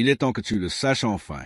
Il est temps que tu le saches enfin.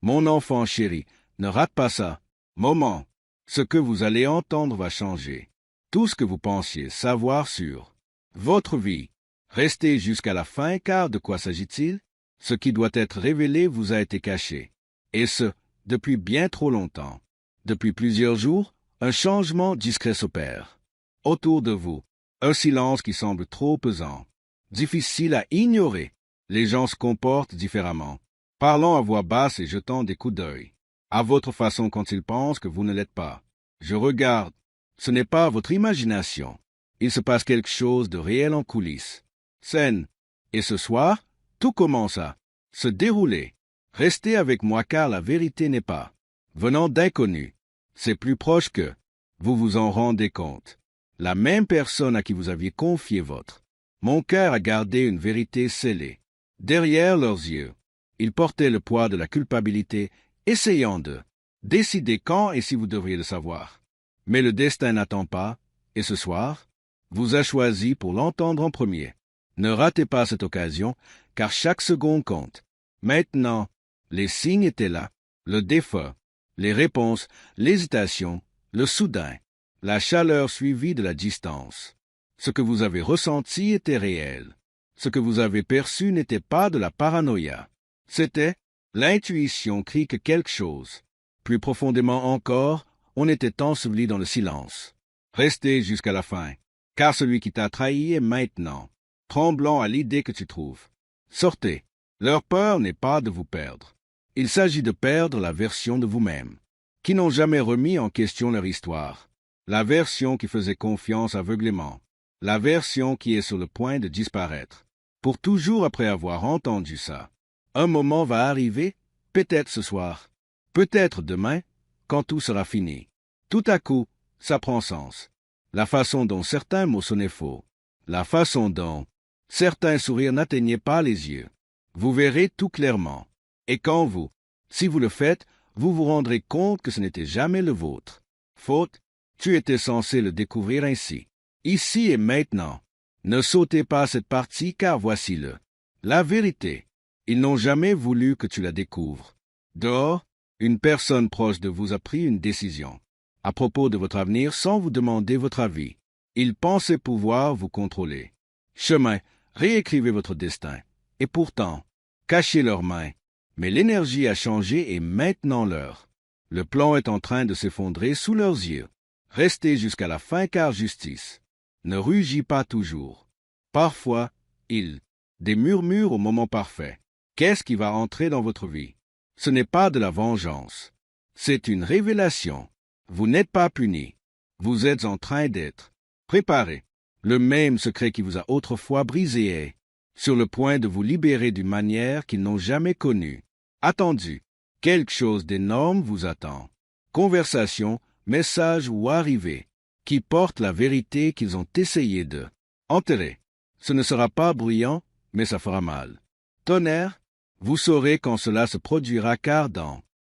Mon enfant chéri, ne rate pas ça. Moment. Ce que vous allez entendre va changer. Tout ce que vous pensiez savoir sur votre vie. Restez jusqu'à la fin, car de quoi s'agit-il? Ce qui doit être révélé vous a été caché. Et ce, depuis bien trop longtemps. Depuis plusieurs jours, un changement discret s'opère. Autour de vous, un silence qui semble trop pesant. Difficile à ignorer. Les gens se comportent différemment, parlant à voix basse et jetant des coups d'œil. À votre façon quand ils pensent que vous ne l'êtes pas. Je regarde. Ce n'est pas votre imagination. Il se passe quelque chose de réel en coulisses. Scène. Et ce soir, tout commence à se dérouler. Restez avec moi car la vérité n'est pas venant d'inconnus. C'est plus proche que vous vous en rendez compte. La même personne à qui vous aviez confié votre. Mon cœur a gardé une vérité scellée. Derrière leurs yeux, ils portaient le poids de la culpabilité, essayant de décider quand et si vous devriez le savoir. Mais le destin n'attend pas, et ce soir, vous a choisi pour l'entendre en premier. Ne ratez pas cette occasion, car chaque seconde compte. Maintenant, les signes étaient là, le défunt, les réponses, l'hésitation, le soudain, la chaleur suivie de la distance. Ce que vous avez ressenti était réel. Ce que vous avez perçu n'était pas de la paranoïa. C'était l'intuition crie que quelque chose. Plus profondément encore, on était enseveli dans le silence. Restez jusqu'à la fin, car celui qui t'a trahi est maintenant, tremblant à l'idée que tu trouves. Sortez. Leur peur n'est pas de vous perdre. Il s'agit de perdre la version de vous-même, qui n'ont jamais remis en question leur histoire, la version qui faisait confiance aveuglément, la version qui est sur le point de disparaître, pour toujours après avoir entendu ça. Un moment va arriver, peut-être ce soir, peut-être demain, quand tout sera fini. Tout à coup, ça prend sens. La façon dont certains mots sonnaient faux, la façon dont certains sourires n'atteignaient pas les yeux. Vous verrez tout clairement. Et quand vous, si vous le faites, vous vous rendrez compte que ce n'était jamais le vôtre. Faute, tu étais censé le découvrir ainsi. Ici et maintenant. Ne sautez pas cette partie car voici-le. La vérité. Ils n'ont jamais voulu que tu la découvres. Dehors, une personne proche de vous a pris une décision à propos de votre avenir sans vous demander votre avis. Ils pensaient pouvoir vous contrôler. Chemin, réécrivez votre destin. Et pourtant, cachez leurs mains. Mais l'énergie a changé et maintenant l'heure. Le plan est en train de s'effondrer sous leurs yeux. Restez jusqu'à la fin car justice ne rugit pas toujours. Parfois, des murmures au moment parfait. Qu'est-ce qui va entrer dans votre vie? Ce n'est pas de la vengeance. C'est une révélation. Vous n'êtes pas puni. Vous êtes en train d'être préparé. Le même secret qui vous a autrefois brisé est sur le point de vous libérer d'une manière qu'ils n'ont jamais connue. Attendu. Quelque chose d'énorme vous attend. Conversation, message ou arrivée qui porte la vérité qu'ils ont essayé de enterrer. Ce ne sera pas bruyant, mais ça fera mal. Tonnerre, vous saurez quand cela se produira car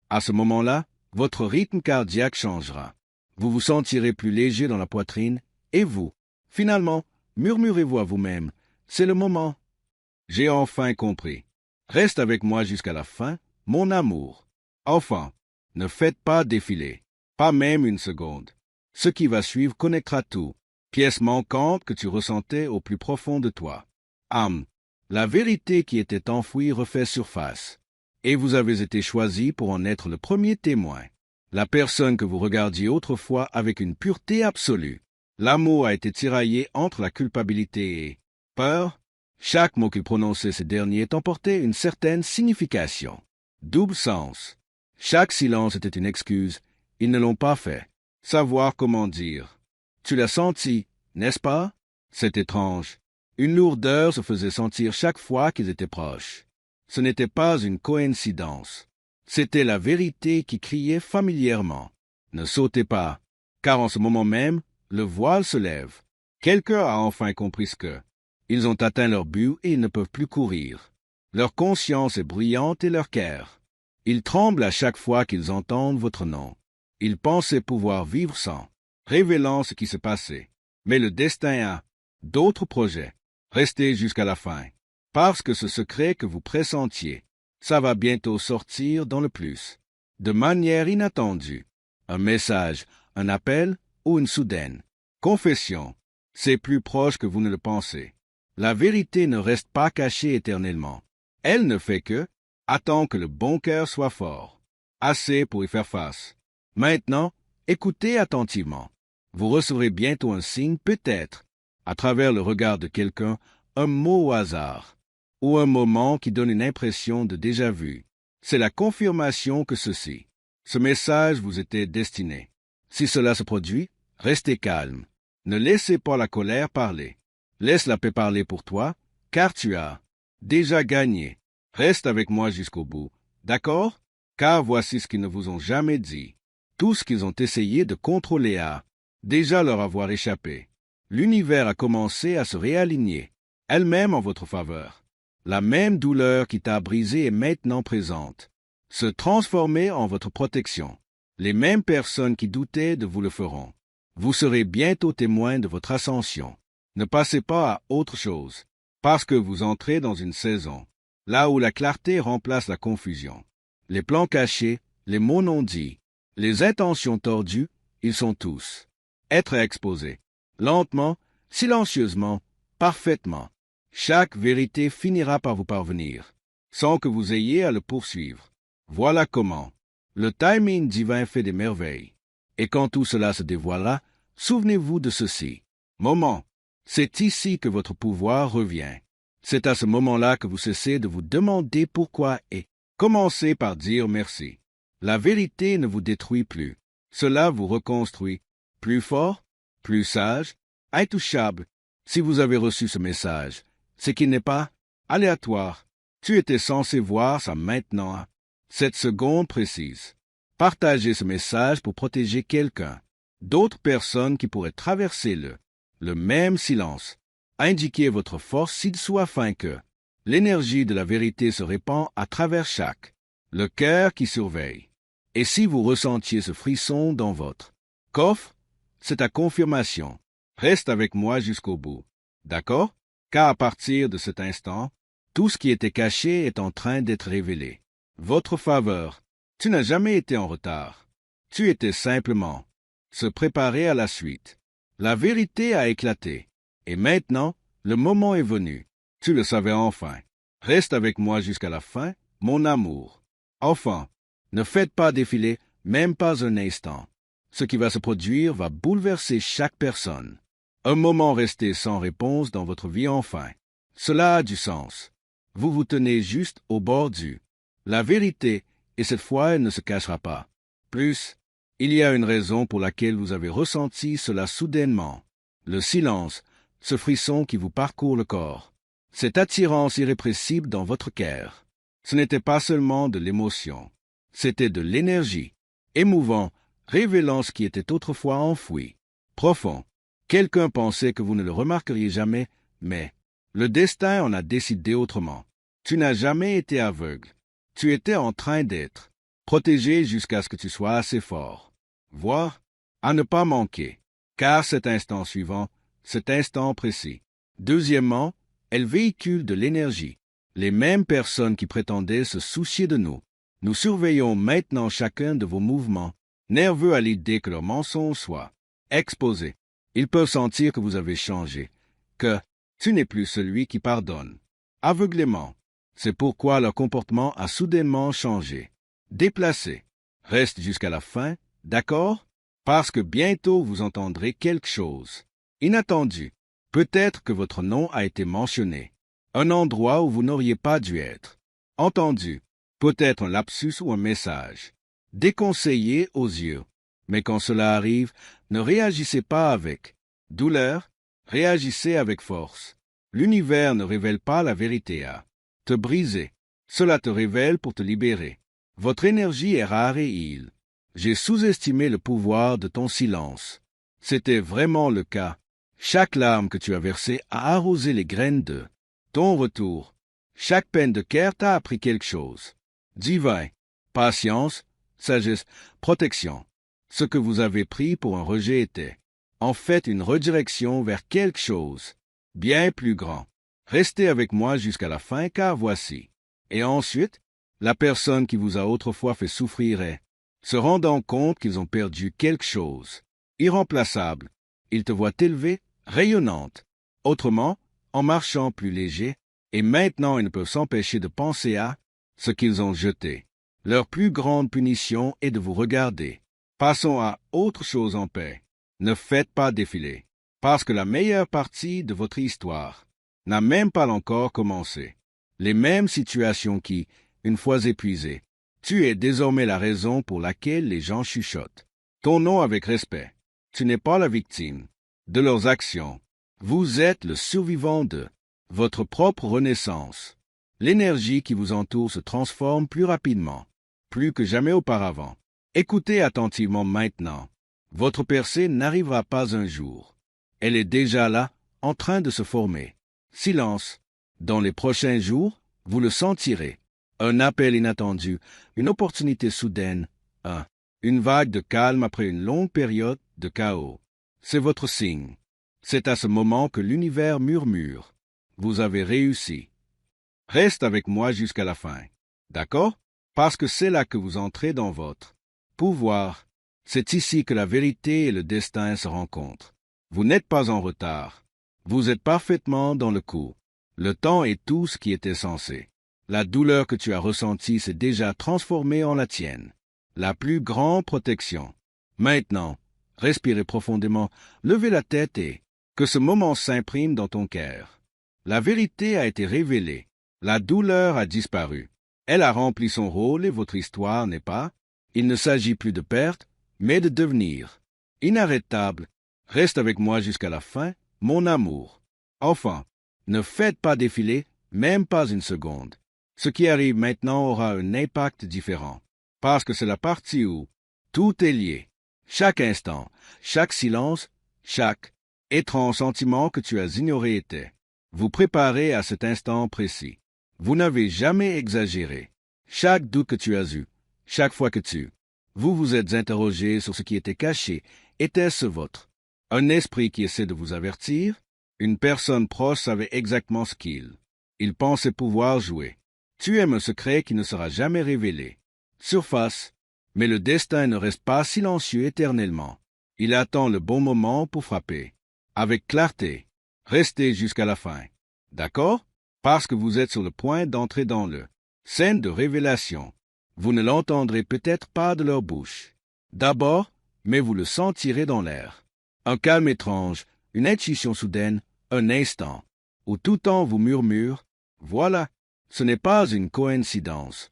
à ce moment-là, votre rythme cardiaque changera. Vous vous sentirez plus léger dans la poitrine et vous, finalement, murmurez-vous à vous-même. C'est le moment. J'ai enfin compris. Reste avec moi jusqu'à la fin, mon amour. Enfant, ne faites pas défiler, pas même une seconde. Ce qui va suivre connectera tout, pièce manquante que tu ressentais au plus profond de toi. Âme, la vérité qui était enfouie refait surface, et vous avez été choisi pour en être le premier témoin. La personne que vous regardiez autrefois avec une pureté absolue. L'amour a été tiraillé entre la culpabilité et peur. Chaque mot qu'il prononçait ces derniers emportait une certaine signification. Double sens. Chaque silence était une excuse. Ils ne l'ont pas fait. Savoir comment dire. Tu l'as senti, n'est-ce pas? C'est étrange. Une lourdeur se faisait sentir chaque fois qu'ils étaient proches. Ce n'était pas une coïncidence. C'était la vérité qui criait familièrement. Ne sautez pas, car en ce moment même, le voile se lève. Quelqu'un a enfin compris ce que. Ils ont atteint leur but et ils ne peuvent plus courir. Leur conscience est bruyante et leur cœur. Ils tremblent à chaque fois qu'ils entendent votre nom. Ils pensaient pouvoir vivre sans, révélant ce qui se passait. Mais le destin a d'autres projets. Restez jusqu'à la fin, parce que ce secret que vous pressentiez, Ça va bientôt sortir dans le plus. De manière inattendue. Un message, un appel ou une soudaine confession. C'est plus proche que vous ne le pensez. La vérité ne reste pas cachée éternellement. Elle ne fait que attendre que le bon cœur soit fort, assez pour y faire face. Maintenant, écoutez attentivement. Vous recevrez bientôt un signe, peut-être, à travers le regard de quelqu'un, un mot au hasard, ou un moment qui donne une impression de déjà-vu. C'est la confirmation que ce message vous était destiné. Si cela se produit, restez calme. Ne laissez pas la colère parler. Laisse la paix parler pour toi, car tu as déjà gagné. Reste avec moi jusqu'au bout, d'accord? Car voici ce qu'ils ne vous ont jamais dit. Tout ce qu'ils ont essayé de contrôler a déjà leur avoir échappé. L'univers a commencé à se réaligner, elle-même en votre faveur. La même douleur qui t'a brisé est maintenant présente, se transformer en votre protection. Les mêmes personnes qui doutaient de vous le feront. Vous serez bientôt témoin de votre ascension. Ne passez pas à autre chose, parce que vous entrez dans une saison, là où la clarté remplace la confusion. Les plans cachés, les mots non dits, les intentions tordues, ils sont tous. Être exposés, lentement, silencieusement, parfaitement. Chaque vérité finira par vous parvenir, sans que vous ayez à le poursuivre. Voilà comment. Le timing divin fait des merveilles. Et quand tout cela se dévoilera, souvenez-vous de ceci. Moment. C'est ici que votre pouvoir revient. C'est à ce moment-là que vous cessez de vous demander pourquoi et commencez par dire merci. La vérité ne vous détruit plus. Cela vous reconstruit. Plus fort, plus sage, intouchable. Si vous avez reçu ce message, c'est qu'il n'est pas aléatoire. Tu étais censé voir ça maintenant, cette seconde précise. Partagez ce message pour protéger quelqu'un, d'autres personnes qui pourraient traverser le même silence. Indiquez votre force ci-dessous afin que l'énergie de la vérité se répand à travers le cœur qui surveille. Et si vous ressentiez ce frisson dans votre coffre, c'est ta confirmation. Reste avec moi jusqu'au bout. D'accord? Car à partir de cet instant, tout ce qui était caché est en train d'être révélé. Votre faveur. Tu n'as jamais été en retard. Tu étais simplement se préparer à la suite. La vérité a éclaté. Et maintenant, le moment est venu. Tu le savais enfin. Reste avec moi jusqu'à la fin, mon amour. Enfin, ne faites pas défiler, même pas un instant. Ce qui va se produire va bouleverser chaque personne. Un moment resté sans réponse dans votre vie enfin. Cela a du sens. Vous vous tenez juste au bord la vérité, et cette fois elle ne se cachera pas. Plus, il y a une raison pour laquelle vous avez ressenti cela soudainement. Le silence, ce frisson qui vous parcourt le corps, cette attirance irrépressible dans votre cœur. Ce n'était pas seulement de l'émotion, c'était de l'énergie, émouvant, révélant ce qui était autrefois enfoui, profond. Quelqu'un pensait que vous ne le remarqueriez jamais, mais le destin en a décidé autrement. Tu n'as jamais été aveugle. Tu étais en train d'être protégé jusqu'à ce que tu sois assez fort. Voir, à ne pas manquer, car cet instant suivant, cet instant précis. Deuxièmement, elle véhicule de l'énergie. Les mêmes personnes qui prétendaient se soucier de nous. Nous surveillons maintenant chacun de vos mouvements, nerveux à l'idée que leur mensonge soit exposé. Ils peuvent sentir que vous avez changé, que tu n'es plus celui qui pardonne. Aveuglément. C'est pourquoi leur comportement a soudainement changé. Déplacé. Reste jusqu'à la fin, d'accord? Parce que bientôt vous entendrez quelque chose. Inattendu. Peut-être que votre nom a été mentionné. Un endroit où vous n'auriez pas dû être. Entendu. Peut-être un lapsus ou un message. Déconseillé aux yeux. Mais quand cela arrive, ne réagissez pas avec douleur, réagissez avec force. L'univers ne révèle pas la vérité à te briser. Cela te révèle pour te libérer. Votre énergie est rare et île. J'ai sous-estimé le pouvoir de ton silence. C'était vraiment le cas. Chaque larme que tu as versée a arrosé les graines de ton retour. Chaque peine de cœur t'a appris quelque chose. Divin, patience, sagesse, protection. Ce que vous avez pris pour un rejet était, en fait, une redirection vers quelque chose bien plus grand. Restez avec moi jusqu'à la fin, car voici. Et ensuite, La personne qui vous a autrefois fait souffrir est, se rendant compte qu'ils ont perdu quelque chose. Irremplaçable. Ils te voient élevée, rayonnante. Autrement, en marchant plus léger, et maintenant ils ne peuvent s'empêcher de penser à ce qu'ils ont jeté. Leur plus grande punition est de vous regarder. Passons à autre chose en paix. Ne faites pas défiler, parce que la meilleure partie de votre histoire n'a même pas encore commencé. Les mêmes situations qui, une fois épuisées, tu es désormais la raison pour laquelle les gens chuchotent. Ton nom avec respect. Tu n'es pas la victime de leurs actions. Vous êtes le survivant de votre propre renaissance. L'énergie qui vous entoure se transforme plus rapidement, plus que jamais auparavant. Écoutez attentivement maintenant. Votre percée n'arrivera pas un jour. Elle est déjà là, en train de se former. Silence. Dans les prochains jours, vous le sentirez. Un appel inattendu, une opportunité soudaine, une vague de calme après une longue période de chaos. C'est votre signe. C'est à ce moment que l'univers murmure. Vous avez réussi. Reste avec moi jusqu'à la fin. D'accord? Parce que c'est là que vous entrez dans votre pouvoir. C'est ici que la vérité et le destin se rencontrent. Vous n'êtes pas en retard. Vous êtes parfaitement dans le coup. Le temps est tout ce qui est essentiel. La douleur que tu as ressentie s'est déjà transformée en la tienne. La plus grande protection. Maintenant, respirez profondément, levez la tête et que ce moment s'imprime dans ton cœur. La vérité a été révélée. La douleur a disparu. Elle a rempli son rôle et votre histoire n'est pas. Il ne s'agit plus de perte, mais de devenir. Inarrêtable. Reste avec moi jusqu'à la fin, mon amour. Enfin, ne faites pas défiler, même pas une seconde. Ce qui arrive maintenant aura un impact différent, parce que c'est la partie où tout est lié. Chaque instant, chaque silence, chaque étrange sentiment que tu as ignoré était. Vous préparez à cet instant précis. Vous n'avez jamais exagéré. Chaque doute que tu as eu, chaque fois que vous vous êtes interrogé sur ce qui était caché, était-ce votre? Un esprit qui essaie de vous avertir? Une personne proche savait exactement ce il pensait pouvoir jouer. Tu aimes un secret qui ne sera jamais révélé. Surface. Mais le destin ne reste pas silencieux éternellement. Il attend le bon moment pour frapper. Avec clarté. Restez jusqu'à la fin. D'accord? Parce que vous êtes sur le point d'entrer dans le scène de révélation. Vous ne l'entendrez peut-être pas de leur bouche. D'abord, mais vous le sentirez dans l'air. Un calme étrange, une intuition soudaine, un instant, où tout en vous murmure, voilà, ce n'est pas une coïncidence.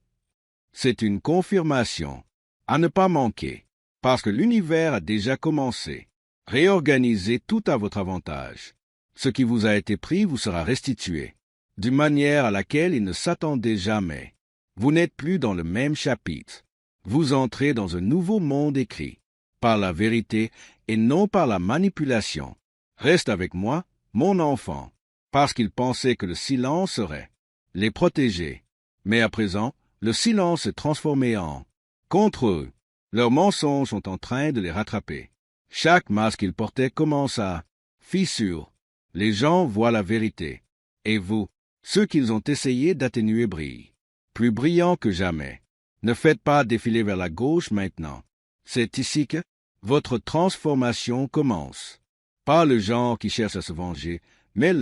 C'est une confirmation, à ne pas manquer, parce que l'univers a déjà commencé. Réorganisez tout à votre avantage. Ce qui vous a été pris vous sera restitué, d'une manière à laquelle il ne s'attendait jamais. Vous n'êtes plus dans le même chapitre. Vous entrez dans un nouveau monde écrit, par la vérité et non par la manipulation. Reste avec moi, mon enfant, parce qu'ils pensaient que le silence serait les protéger. Mais à présent, le silence est transformé en contre eux. Leurs mensonges sont en train de les rattraper. Chaque masque qu'ils portaient commence à fissure. Les gens voient la vérité. Et vous, ceux qu'ils ont essayé d'atténuer brillent, plus brillants que jamais. Ne faites pas défiler vers la gauche maintenant. C'est ici que votre transformation commence. Pas le genre qui cherche à se venger, mais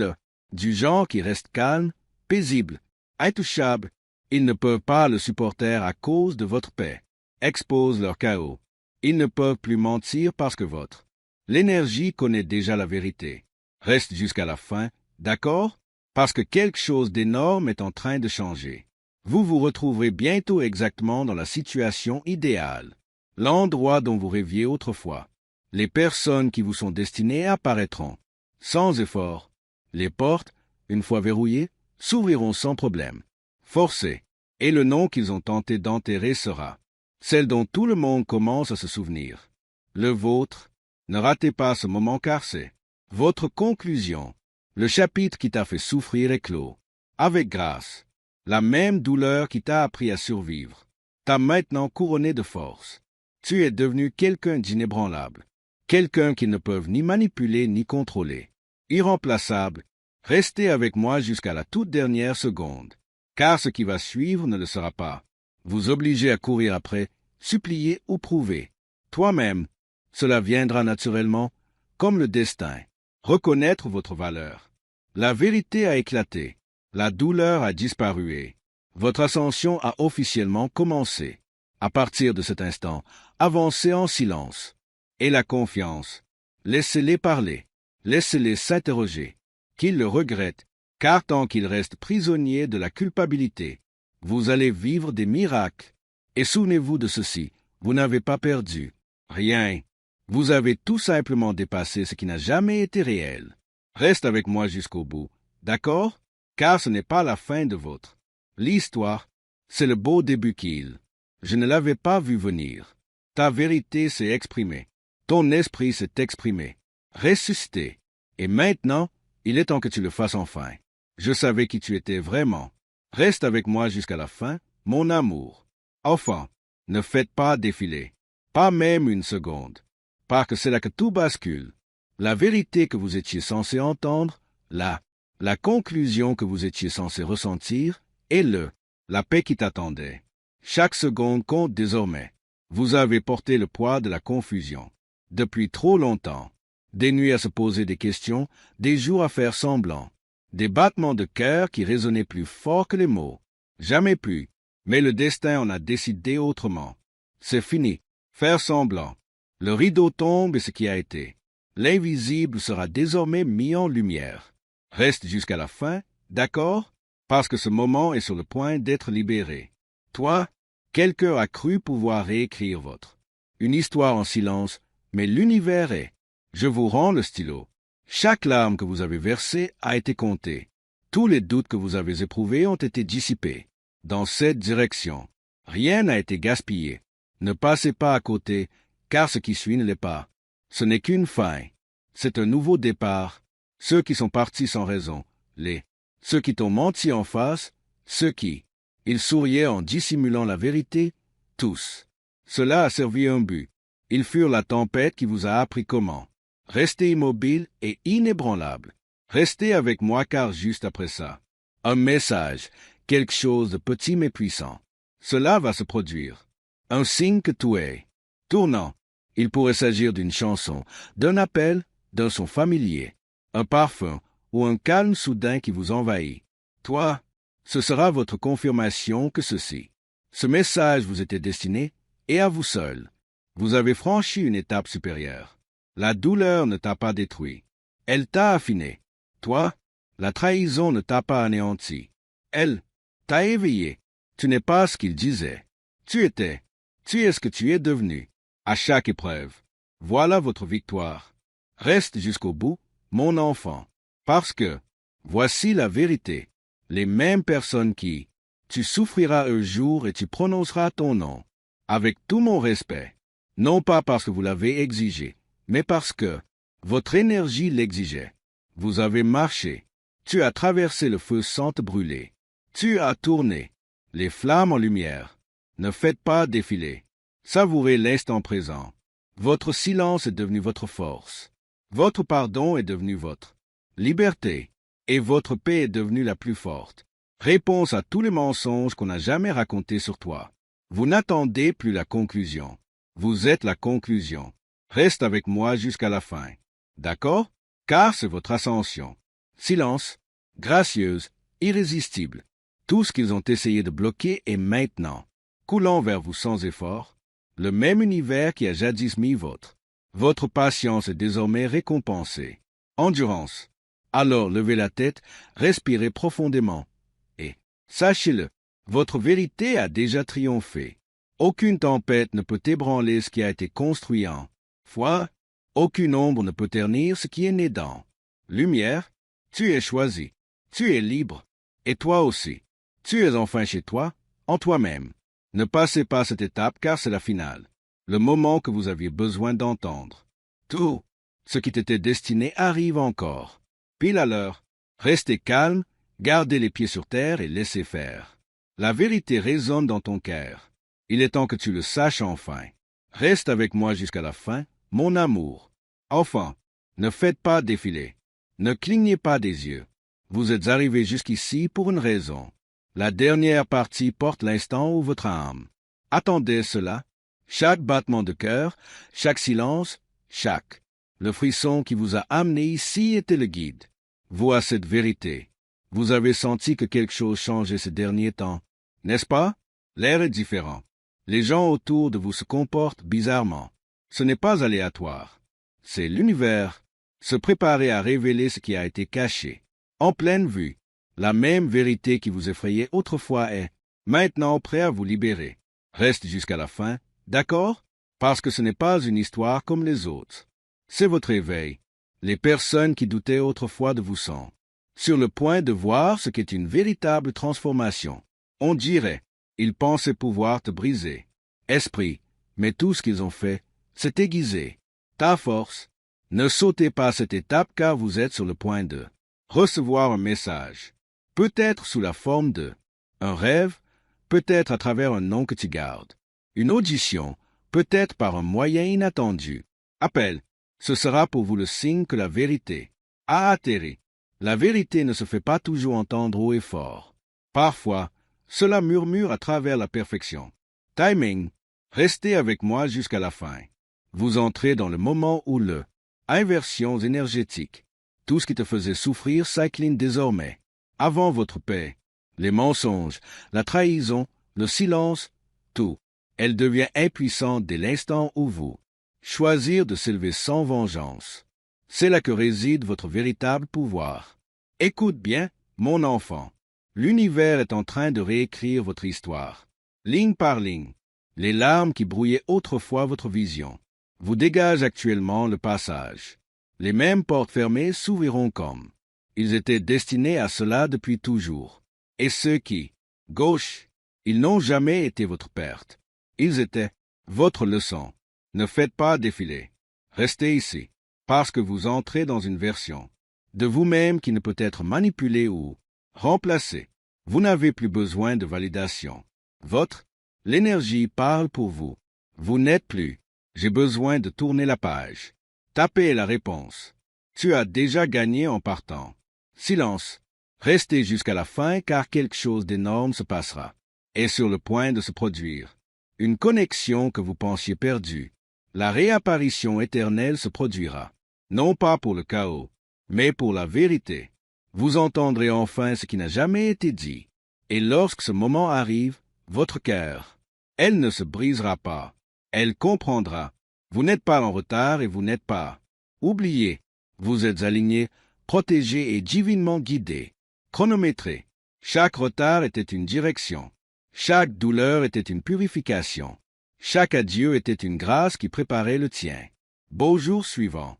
du genre qui reste calme, paisible, intouchable. Ils ne peuvent pas le supporter à cause de votre paix. Expose leur chaos. Ils ne peuvent plus mentir parce que l'énergie connaît déjà la vérité. Reste jusqu'à la fin, d'accord? Parce que quelque chose d'énorme est en train de changer. Vous vous retrouverez bientôt exactement dans la situation idéale, l'endroit dont vous rêviez autrefois. Les personnes qui vous sont destinées apparaîtront, sans effort. Les portes, une fois verrouillées, s'ouvriront sans problème. Forcées. Et le nom qu'ils ont tenté d'enterrer sera celle dont tout le monde commence à se souvenir. Le vôtre. Ne ratez pas ce moment car c'est votre conclusion. Le chapitre qui t'a fait souffrir est clos. Avec grâce. La même douleur qui t'a appris à survivre t'a maintenant couronné de force. Tu es devenu quelqu'un d'inébranlable. Quelqu'un qu'ils ne peuvent ni manipuler ni contrôler. Irremplaçable. Restez avec moi jusqu'à la toute dernière seconde. Car ce qui va suivre ne le sera pas. vous obliger à courir après, supplier ou prouver. Toi-même, cela viendra naturellement, comme le destin. Reconnaître votre valeur. La vérité a éclaté. La douleur a disparu. Votre ascension a officiellement commencé. À partir de cet instant, avancez en silence. Et la confiance. Laissez-les parler. Laissez-les s'interroger. Qu'ils le regrettent, car tant qu'ils restent prisonniers de la culpabilité, vous allez vivre des miracles. Et souvenez-vous de ceci, vous n'avez pas perdu. Rien. Vous avez tout simplement dépassé ce qui n'a jamais été réel. Reste avec moi jusqu'au bout, d'accord? Car ce n'est pas la fin de votre l'histoire, c'est le beau début qu'il. Je ne l'avais pas vu venir. Ta vérité s'est exprimée. Ton esprit s'est exprimé. Ressuscité. Et maintenant, il est temps que tu le fasses enfin. Je savais qui tu étais vraiment. Reste avec moi jusqu'à la fin, mon amour. Enfin, ne faites pas défiler. Pas même une seconde. Parce que c'est là que tout bascule. La vérité que vous étiez censé entendre, la conclusion que vous étiez censé ressentir, et la paix qui t'attendait. Chaque seconde compte désormais. Vous avez porté le poids de la confusion. Depuis trop longtemps. Des nuits à se poser des questions, des jours à faire semblant. Des battements de cœur qui résonnaient plus fort que les mots. Jamais plus. Mais le destin en a décidé autrement. C'est fini. Faire semblant. Le rideau tombe et ce qui a été. L'invisible sera désormais mis en lumière. Reste jusqu'à la fin, d'accord? Parce que ce moment est sur le point d'être libéré. Toi, quelqu'un a cru pouvoir réécrire votre une histoire en silence, mais l'univers est. Je vous rends le stylo. Chaque larme que vous avez versée a été comptée. Tous les doutes que vous avez éprouvés ont été dissipés. Dans cette direction, rien n'a été gaspillé. Ne passez pas à côté, car ce qui suit ne l'est pas. Ce n'est qu'une fin. C'est un nouveau départ. Ceux qui sont partis sans raison, ceux qui t'ont menti en face, ils souriaient en dissimulant la vérité, tous. Cela a servi un but. Ils furent la tempête qui vous a appris comment. Restez immobile et inébranlable. Restez avec moi car juste après ça, un message, quelque chose de petit mais puissant. Cela va se produire. Un signe que tout est tournant. Il pourrait s'agir d'une chanson, d'un appel, d'un son familier, un parfum ou un calme soudain qui vous envahit. Toi, ce sera votre confirmation que ce message vous était destiné et à vous seul. Vous avez franchi une étape supérieure. La douleur ne t'a pas détruit. Elle t'a affiné. Toi, la trahison ne t'a pas anéanti. Elle t'a éveillé. Tu n'es pas ce qu'il disait. Tu es ce que tu es devenu. À chaque épreuve. Voilà votre victoire. Reste jusqu'au bout, mon enfant. Parce que, voici la vérité. Les mêmes personnes qui, tu souffriras un jour et tu prononceras ton nom. Avec tout mon respect. Non pas parce que vous l'avez exigé, mais parce que votre énergie l'exigeait. Vous avez marché. Tu as traversé le feu sans te brûler. Tu as tourné. Les flammes en lumière. Ne faites pas défiler. Savourez l'instant présent. Votre silence est devenu votre force. Votre pardon est devenu votre liberté. Et votre paix est devenue la plus forte. Réponse à tous les mensonges qu'on n'a jamais racontés sur toi. Vous n'attendez plus la conclusion. Vous êtes la conclusion. Reste avec moi jusqu'à la fin. D'accord? Car c'est votre ascension. Silence, gracieuse, irrésistible. Tout ce qu'ils ont essayé de bloquer est maintenant, coulant vers vous sans effort, le même univers qui a jadis mis votre patience est désormais récompensée. Endurance. Alors levez la tête, respirez profondément. Et, sachez-le, votre vérité a déjà triomphé. Aucune tempête ne peut ébranler ce qui a été construit en foi. Aucune ombre ne peut ternir ce qui est né dans lumière. Tu es choisi. Tu es libre. Et toi aussi. Tu es enfin chez toi, en toi-même. Ne passez pas cette étape car c'est la finale. Le moment que vous aviez besoin d'entendre. Tout ce qui t'était destiné arrive encore. Pile à l'heure. Restez calme, gardez les pieds sur terre et laissez faire. La vérité résonne dans ton cœur. Il est temps que tu le saches enfin. Reste avec moi jusqu'à la fin, mon amour. Enfin, ne faites pas défiler. Ne clignez pas des yeux. Vous êtes arrivé jusqu'ici pour une raison. La dernière partie porte l'instant où votre âme. Attendez cela. Chaque battement de cœur, chaque silence, chaque. Le frisson qui vous a amené ici était le guide. Vous à cette vérité. Vous avez senti que quelque chose changeait ces derniers temps, n'est-ce pas? L'air est différent. Les gens autour de vous se comportent bizarrement. Ce n'est pas aléatoire. C'est l'univers se préparer à révéler ce qui a été caché. En pleine vue, la même vérité qui vous effrayait autrefois est maintenant prêt à vous libérer. Reste jusqu'à la fin, d'accord? Parce que ce n'est pas une histoire comme les autres. C'est votre éveil. Les personnes qui doutaient autrefois de vous sont sur le point de voir ce qu'est une véritable transformation. On dirait, ils pensaient pouvoir te briser. Esprit, mais tout ce qu'ils ont fait, c'est aiguiser ta force. Ne sautez pas cette étape car vous êtes sur le point de recevoir un message. Peut-être sous la forme de un rêve, peut-être à travers un nom que tu gardes. Une audition, peut-être par un moyen inattendu. Appel, ce sera pour vous le signe que la vérité a atterri. La vérité ne se fait pas toujours entendre haut et fort. Parfois, cela murmure à travers la perfection. Timing, restez avec moi jusqu'à la fin. Vous entrez dans le moment où le inversions énergétiques. Tout ce qui te faisait souffrir s'incline désormais. Avant votre paix, les mensonges, la trahison, le silence, tout. Elle devient impuissante dès l'instant où vous choisir de s'élever sans vengeance. C'est là que réside votre véritable pouvoir. Écoute bien, mon enfant. L'univers est en train de réécrire votre histoire. Ligne par ligne, les larmes qui brouillaient autrefois votre vision vous dégagent actuellement le passage. Les mêmes portes fermées s'ouvriront comme ils étaient destinés à cela depuis toujours. Et ceux qui, gauche, ils n'ont jamais été votre perte. Ils étaient votre leçon. Ne faites pas défiler. Restez ici, parce que vous entrez dans une version de vous-même qui ne peut être manipulée ou remplacée. Vous n'avez plus besoin de validation. L'énergie parle pour vous. Vous n'êtes plus. J'ai besoin de tourner la page. Tapez la réponse. Tu as déjà gagné en partant. Silence. Restez jusqu'à la fin car quelque chose d'énorme se passera. Est sur le point de se produire. Une connexion que vous pensiez perdue. La réapparition éternelle se produira. Non pas pour le chaos, mais pour la vérité. Vous entendrez enfin ce qui n'a jamais été dit. Et lorsque ce moment arrive, votre cœur, elle ne se brisera pas. Elle comprendra. Vous n'êtes pas en retard et vous n'êtes pas oublié. Vous êtes aligné, protégé et divinement guidé. Chronométré. Chaque retard était une direction. Chaque douleur était une purification. Chaque adieu était une grâce qui préparait le tien. Beau jour suivant.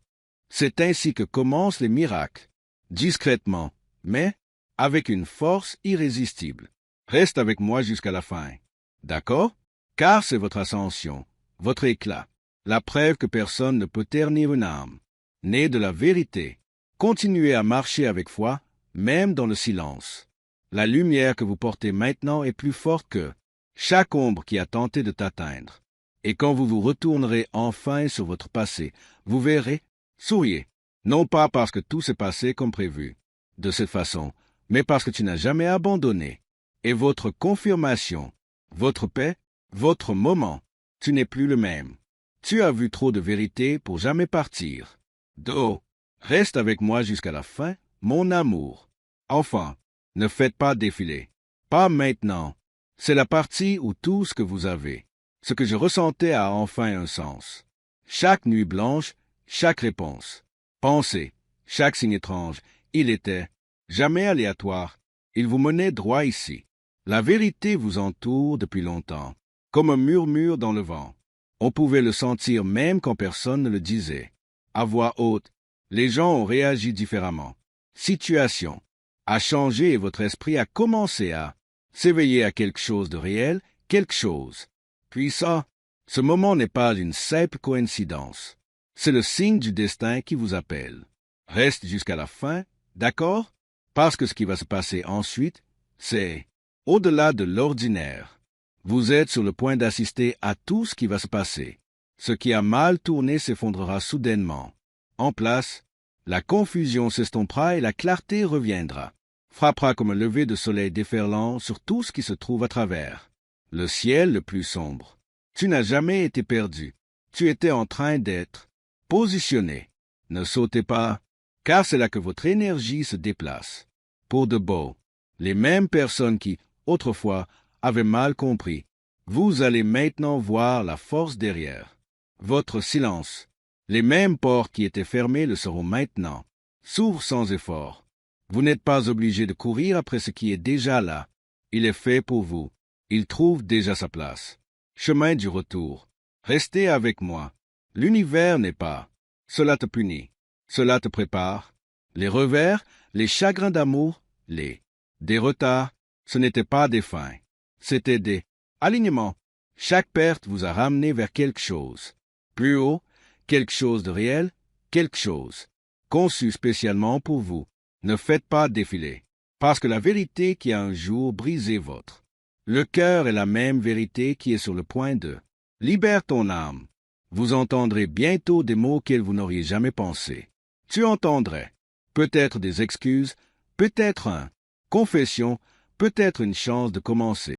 C'est ainsi que commencent les miracles. Discrètement, mais avec une force irrésistible. Reste avec moi jusqu'à la fin. D'accord? Car c'est votre ascension, votre éclat, la preuve que personne ne peut ternir une âme. Née de la vérité. Continuez à marcher avec foi, même dans le silence. La lumière que vous portez maintenant est plus forte que chaque ombre qui a tenté de t'atteindre. Et quand vous vous retournerez enfin sur votre passé, vous verrez, souriez, non pas parce que tout s'est passé comme prévu, de cette façon, mais parce que tu n'as jamais abandonné. Et votre confirmation, votre paix, votre moment, tu n'es plus le même. Tu as vu trop de vérité pour jamais partir. Do, reste avec moi jusqu'à la fin, mon amour. Enfin, ne faites pas défiler. Pas maintenant. C'est la partie où tout ce que vous avez, ce que je ressentais a enfin un sens. Chaque nuit blanche, chaque réponse. Pensez, chaque signe étrange, il était jamais aléatoire. Il vous menait droit ici. La vérité vous entoure depuis longtemps, comme un murmure dans le vent. On pouvait le sentir même quand personne ne le disait. À voix haute, les gens ont réagi différemment. Situation a changé et votre esprit a commencé à s'éveiller à quelque chose de réel, quelque chose. Puis ça, ce moment n'est pas une simple coïncidence. C'est le signe du destin qui vous appelle. Reste jusqu'à la fin, d'accord? Parce que ce qui va se passer ensuite, c'est au-delà de l'ordinaire. Vous êtes sur le point d'assister à tout ce qui va se passer. Ce qui a mal tourné s'effondrera soudainement. En place, la confusion s'estompera et la clarté reviendra. frappera comme un lever de soleil déferlant sur tout ce qui se trouve à travers. Le ciel le plus sombre. Tu n'as jamais été perdu. Tu étais en train d'être positionné. Ne sautez pas, car c'est là que votre énergie se déplace. Pour de beau, les mêmes personnes qui, autrefois, avaient mal compris, vous allez maintenant voir la force derrière. Votre silence. Les mêmes portes qui étaient fermées le seront maintenant. S'ouvrent sans effort. Vous n'êtes pas obligé de courir après ce qui est déjà là. Il est fait pour vous. Il trouve déjà sa place. Chemin du retour. Restez avec moi. L'univers n'est pas. Cela te punit. Cela te prépare. Les revers, les chagrins d'amour, des retards, ce n'étaient pas des fins. C'était des alignements. Chaque perte vous a ramené vers quelque chose. Plus haut, quelque chose de réel, quelque chose. Conçu spécialement pour vous. Ne faites pas défiler. Parce que la vérité qui a un jour brisé votre. Le cœur est la même vérité qui est sur le point de. Libère ton âme. Vous entendrez bientôt des mots auxquels vous n'auriez jamais pensé. Tu entendrais. Peut-être des excuses, peut-être confession, peut-être une chance de commencer.